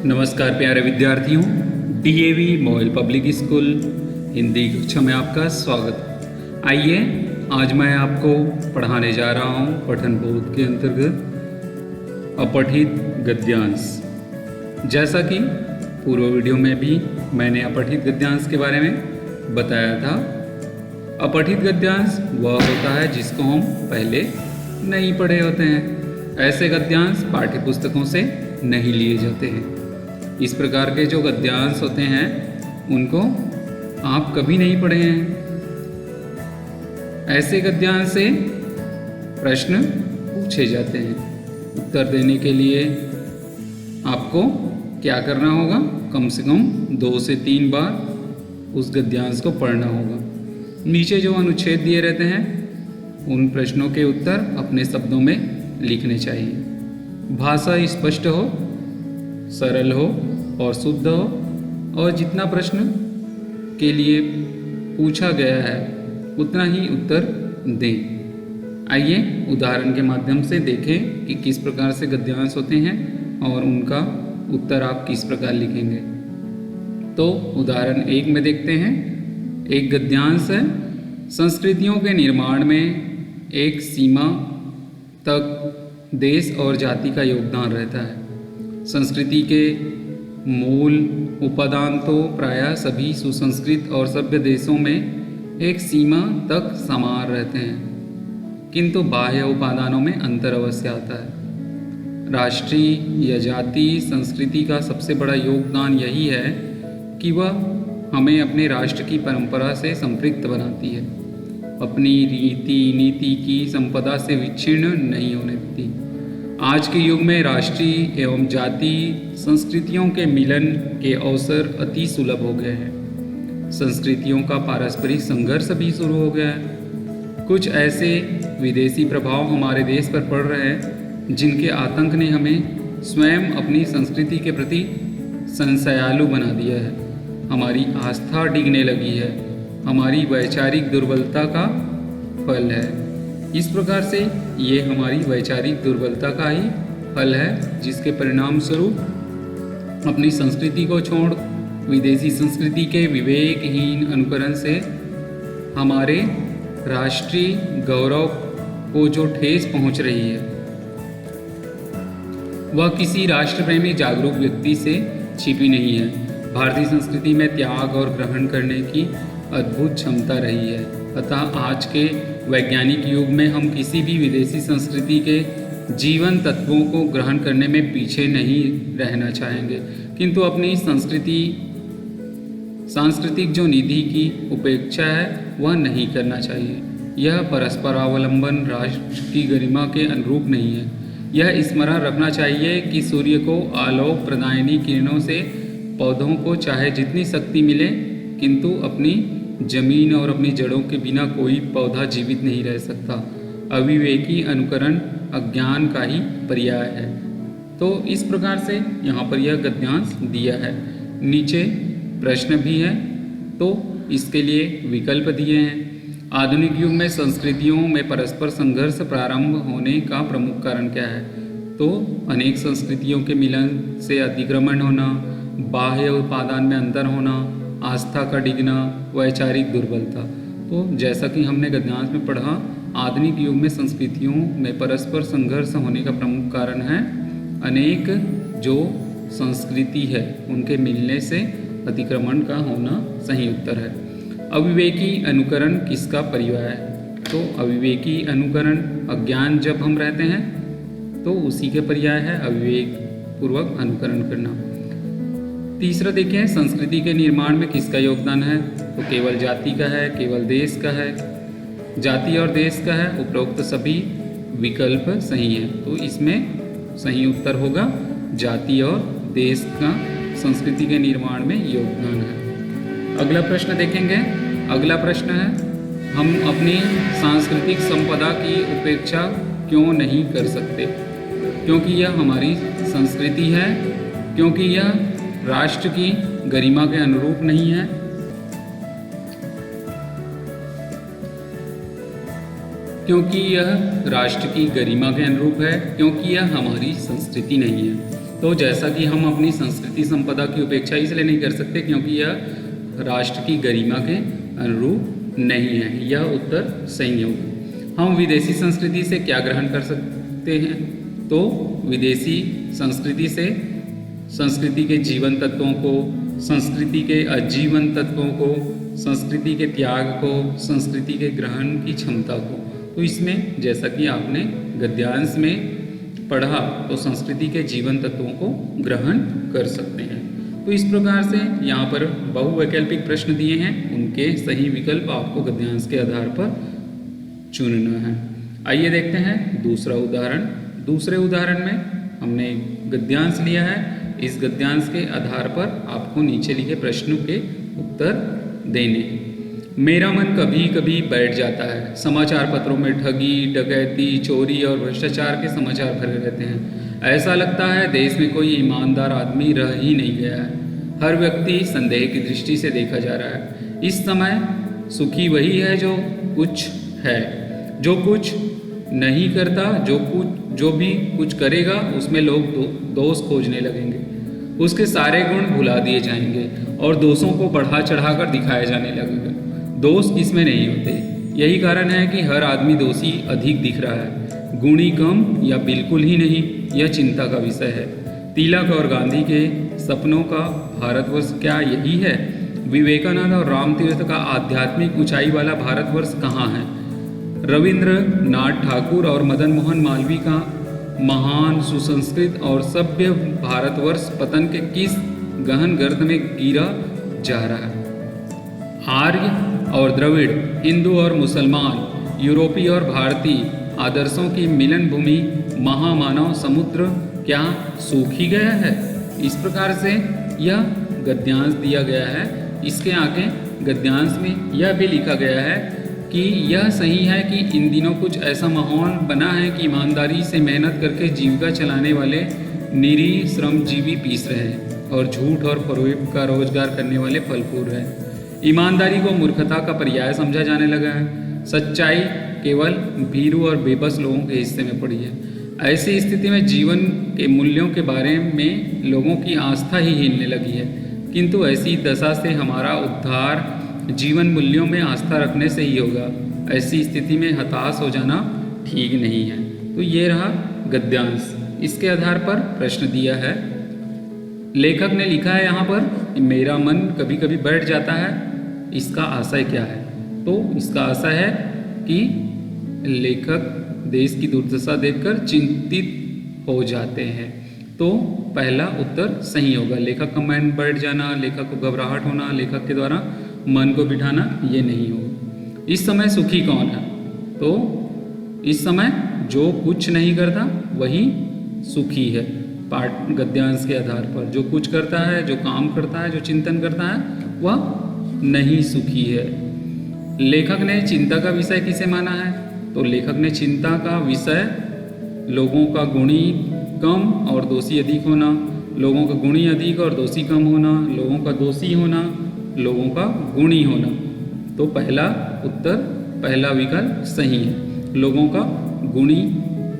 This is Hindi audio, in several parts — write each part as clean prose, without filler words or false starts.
नमस्कार प्यारे विद्यार्थियों, DAV model public school Hindi कक्षा में आपका स्वागत। आइए आज मैं आपको पढ़ाने जा रहा हूँ पठन बोध के अंतर्गत अपठित गद्यांश। जैसा कि पूर्व वीडियो में भी मैंने अपठित गद्यांश के बारे में बताया था। अपठित गद्यांश वह होता है जिसको हम पहले नहीं पढ़े होते हैं। ऐसे गद्यांश पाठ्य पुस्तकों से नहीं लिए जाते हैं। इस प्रकार के जो गद्यांश होते हैं उनको आप कभी नहीं पढ़े हैं। ऐसे गद्यांश से प्रश्न पूछे जाते हैं। उत्तर देने के लिए आपको क्या करना होगा? कम से कम 2 से 3 बार उस गद्यांश को पढ़ना होगा। नीचे जो अनुच्छेद दिए रहते हैं उन प्रश्नों के उत्तर अपने शब्दों में लिखने चाहिए। भाषा स्पष्ट हो, सरल हो और शुद्ध हो, और जितना प्रश्न के लिए पूछा गया है उतना ही उत्तर दें। आइए उदाहरण के माध्यम से देखें कि किस प्रकार से गद्यांश होते हैं और उनका उत्तर आप किस प्रकार लिखेंगे। तो उदाहरण 1 में देखते हैं। एक गद्यांश है, संस्कृतियों के निर्माण में एक सीमा तक देश और जाति का योगदान रहता है। संस्कृति के मूल उपादान तो प्रायः सभी सुसंस्कृत और सभ्य देशों में एक सीमा तक समान रहते हैं, किंतु बाह्य उपादानों में अंतर अवश्य आता है। राष्ट्रीय या जातीय संस्कृति का सबसे बड़ा योगदान यही है कि वह हमें अपने राष्ट्र की परंपरा से संपृक्त बनाती है, अपनी रीति नीति की संपदा से विच्छिन्न नहीं होने देती। आज के युग में राष्ट्रीय एवं जातीय संस्कृतियों के मिलन के अवसर अति सुलभ हो गए हैं। संस्कृतियों का पारस्परिक संघर्ष भी शुरू हो गया है। कुछ ऐसे विदेशी प्रभाव हमारे देश पर पड़ रहे हैं जिनके आतंक ने हमें स्वयं अपनी संस्कृति के प्रति संशयालु बना दिया है। हमारी आस्था डिगने लगी है, हमारी वैचारिक दुर्बलता का फल है। इस प्रकार से ये हमारी वैचारिक दुर्बलता का ही फल है, जिसके परिणाम स्वरूप अपनी संस्कृति को छोड़ विदेशी संस्कृति के विवेकहीन अनुकरण से हमारे राष्ट्रीय गौरव को जो ठेस पहुंच रही है वह किसी राष्ट्रप्रेमी जागरूक व्यक्ति से छिपी नहीं है। भारतीय संस्कृति में त्याग और ग्रहण करने की अद्भुत क्षमता रही है। अतः आज के वैज्ञानिक युग में हम किसी भी विदेशी संस्कृति के जीवन तत्वों को ग्रहण करने में पीछे नहीं रहना चाहेंगे, किंतु अपनी सांस्कृतिक जो निधि की उपेक्षा है वह नहीं करना चाहिए। यह परस्परावलंबन राष्ट्र की गरिमा के अनुरूप नहीं है। यह स्मरण रखना चाहिए कि सूर्य को आलोक प्रदायनी किरणों से पौधों को चाहे जितनी शक्ति मिले, किंतु अपनी जमीन और अपनी जड़ों के बिना कोई पौधा जीवित नहीं रह सकता। अविवेकी अनुकरण अज्ञान का ही पर्याय है। तो इस प्रकार से यहाँ पर यह गद्यांश दिया है। नीचे प्रश्न भी है, तो इसके लिए विकल्प दिए हैं। आधुनिक युग में संस्कृतियों में परस्पर संघर्ष प्रारंभ होने का प्रमुख कारण क्या है? तो अनेक संस्कृतियों के मिलन से अतिक्रमण होना, बाह्य उपादान में अंतर होना, आस्था का डिगना, वैचारिक दुर्बलता। तो जैसा कि हमने गद्यांश में पढ़ा, आधुनिक युग में संस्कृतियों में परस्पर संघर्ष होने का प्रमुख कारण है अनेक जो संस्कृति है उनके मिलने से अतिक्रमण का होना सही उत्तर है। अविवेकी अनुकरण किसका पर्याय है? तो अविवेकी अनुकरण अज्ञान जब हम रहते हैं तो उसी के पर्याय है अविवेक पूर्वक अनुकरण करना। तीसरा देखें, संस्कृति के निर्माण में किसका योगदान है? तो केवल जाति का है, केवल देश का है? जाति और देश का है। उपरोक्त सभी विकल्प सही है, तो इसमें सही उत्तर होगा जाति और देश का संस्कृति के निर्माण में योगदान है। अगला प्रश्न देखेंगे। अगला प्रश्न है, हम अपनी सांस्कृतिक संपदा की उपेक्षा क्यों नहीं कर सकते? क्योंकि यह हमारी संस्कृति है, क्योंकि यह राष्ट्र की गरिमा के अनुरूप नहीं है, क्योंकि यह राष्ट्र की गरिमा के अनुरूप है, क्योंकि यह हमारी संस्कृति नहीं है। तो जैसा कि हम अपनी संस्कृति संपदा की उपेक्षा इसलिए नहीं कर सकते क्योंकि यह राष्ट्र की गरिमा के अनुरूप नहीं है। यह उत्तर सही होगा। हम विदेशी संस्कृति से क्या ग्रहण कर सकते हैं? तो विदेशी संस्कृति से संस्कृति के जीवन तत्वों को, संस्कृति के अजीवन तत्वों को, संस्कृति के त्याग को, संस्कृति के ग्रहण की क्षमता को। तो इसमें जैसा कि आपने गद्यांश में पढ़ा तो संस्कृति के जीवन तत्वों को ग्रहण कर सकते हैं। तो इस प्रकार से यहाँ पर बहुवैकल्पिक प्रश्न दिए हैं, उनके सही विकल्प आपको गद्यांश के आधार पर चुनना है। आइए देखते हैं दूसरा उदाहरण। दूसरे उदाहरण में हमने गद्यांश लिया है। इस गद्यांश के आधार पर आपको नीचे लिखे प्रश्नों के उत्तर देने हैं। मेरा मन कभी कभी बैठ जाता है। समाचार पत्रों में ठगी, डकैती, चोरी और भ्रष्टाचार के समाचार भरे रहते हैं। ऐसा लगता है देश में कोई ईमानदार आदमी रह ही नहीं गया है। हर व्यक्ति संदेह की दृष्टि से देखा जा रहा है। इस समय सुखी वही है जो कुछ है, जो कुछ नहीं करता, जो भी कुछ करेगा उसमें लोग दोष खोजने लगेंगे। उसके सारे गुण भुला दिए जाएंगे और दोषों को बढ़ा चढ़ाकर दिखाया जाने लगेगा। दोष किसमें नहीं होते, यही कारण है कि हर आदमी दोषी अधिक दिख रहा है। गुणी कम या बिल्कुल ही नहीं, यह चिंता का विषय है। तिलक और गांधी के सपनों का भारतवर्ष क्या यही है? विवेकानंद और रामतीर्थ का आध्यात्मिक ऊंचाई वाला भारतवर्ष कहाँ है? रविंद्रनाथ ठाकुर और मदन मोहन मालवीय का महान, सुसंस्कृत और सभ्य भारतवर्ष पतन के किस गहन गर्त में गिरा जा रहा है? आर्य और द्रविड़, हिंदू और मुसलमान, यूरोपीय और भारतीय आदर्शों की मिलन भूमि महामानव समुद्र क्या सूख ही गया है? इस प्रकार से यह गद्यांश दिया गया है। इसके आगे गद्यांश में यह भी लिखा गया है कि यह सही है कि इन दिनों कुछ ऐसा माहौल बना है कि ईमानदारी से मेहनत करके जीविका चलाने वाले निरीह श्रमजीवी पीस रहे हैं और झूठ और फरेब का रोजगार करने वाले फलफूल रहे हैं। ईमानदारी को मूर्खता का पर्याय समझा जाने लगा है। सच्चाई केवल भीरू और बेबस लोगों के हिस्से में पड़ी है। ऐसी स्थिति में जीवन के मूल्यों के बारे में लोगों की आस्था ही हिलने लगी है। किंतु ऐसी दशा से हमारा उद्धार जीवन मूल्यों में आस्था रखने से ही होगा। ऐसी स्थिति में हताश हो जाना ठीक नहीं है। तो ये रहा गद्यांश। इसके आधार पर प्रश्न दिया है। लेखक ने लिखा है यहाँ पर मेरा मन कभी कभी बैठ जाता है। इसका आशय क्या है? तो इसका आशय है कि लेखक देश की दुर्दशा देखकर चिंतित हो जाते हैं। तो पहला उत्तर सही होगा। लेखक का मन बैठ जाना, लेखक को घबराहट होना, लेखक के द्वारा मन को बिठाना, ये नहीं होगा। इस समय सुखी कौन है? तो इस समय जो कुछ नहीं करता वही सुखी है। पाठ गद्यांश के आधार पर जो कुछ करता है, जो काम करता है, जो चिंतन करता है, वह नहीं सुखी है। लेखक ने चिंता का विषय किसे माना है? तो लेखक ने चिंता का विषय लोगों का गुणी कम और दोषी अधिक होना, लोगों का गुणी अधिक और दोषी कम होना, लोगों का दोषी होना, लोगों का गुणी होना। तो पहला उत्तर, पहला विकल्प सही है। लोगों का गुणी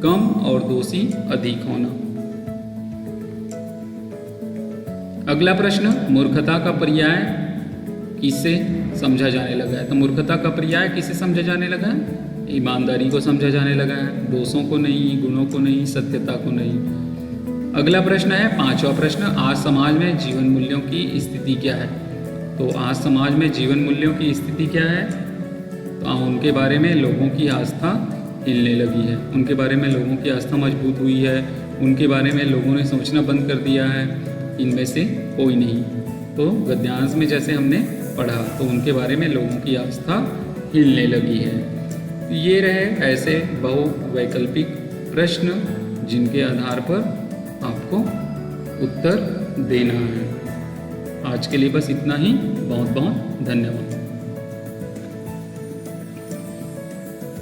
कम और दोषी अधिक होना। अगला प्रश्न, मूर्खता का पर्याय किसे समझा जाने लगा है? तो मूर्खता का पर्याय किसे समझा जाने लगा है? ईमानदारी को समझा जाने लगा है, दोषों को नहीं, गुणों को नहीं, सत्यता को नहीं। अगला प्रश्न है पांचवा प्रश्न, आज समाज में जीवन मूल्यों की स्थिति क्या है? तो आज समाज में जीवन मूल्यों की स्थिति क्या है? तो उनके बारे में लोगों की आस्था हिलने लगी है, उनके बारे में लोगों की आस्था मजबूत हुई है, उनके बारे में लोगों ने सोचना बंद कर दिया है। इनमें से कोई नहीं। तो गद्यांश में जैसे हमने पढ़ा तो उनके बारे में लोगों की आस्था हिलने लगी है। ये रहे ऐसे बहुवैकल्पिक प्रश्न जिनके आधार पर आपको उत्तर देना है। आज के लिए बस इतना ही। बहुत बहुत धन्यवाद।